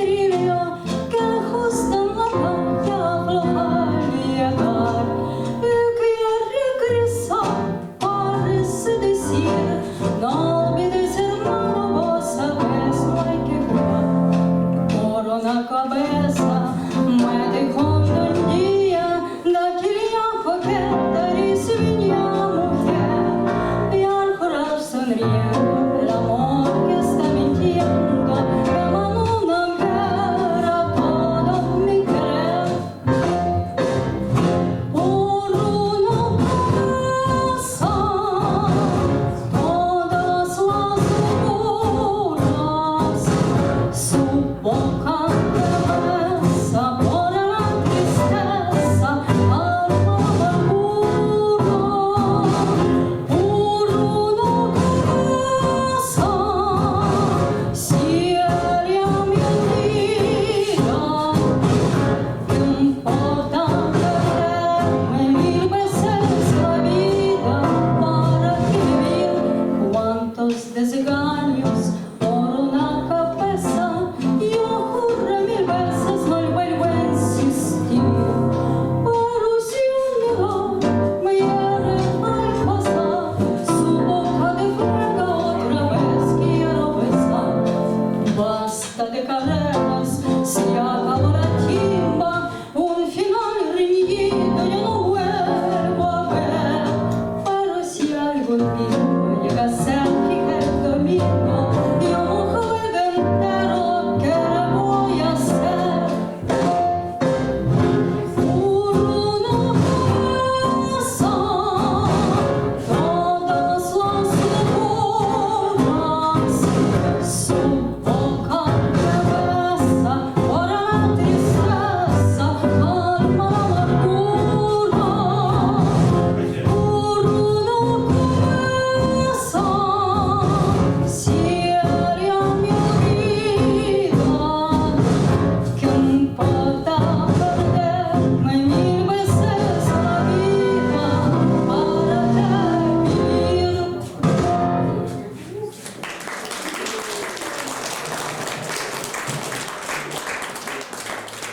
trivio que justo en la calle afloja al llegar y que regresa parece decir no olvides hermano vos sabés no hay que jugar por una cabeza me dijo un día de aquel viejo que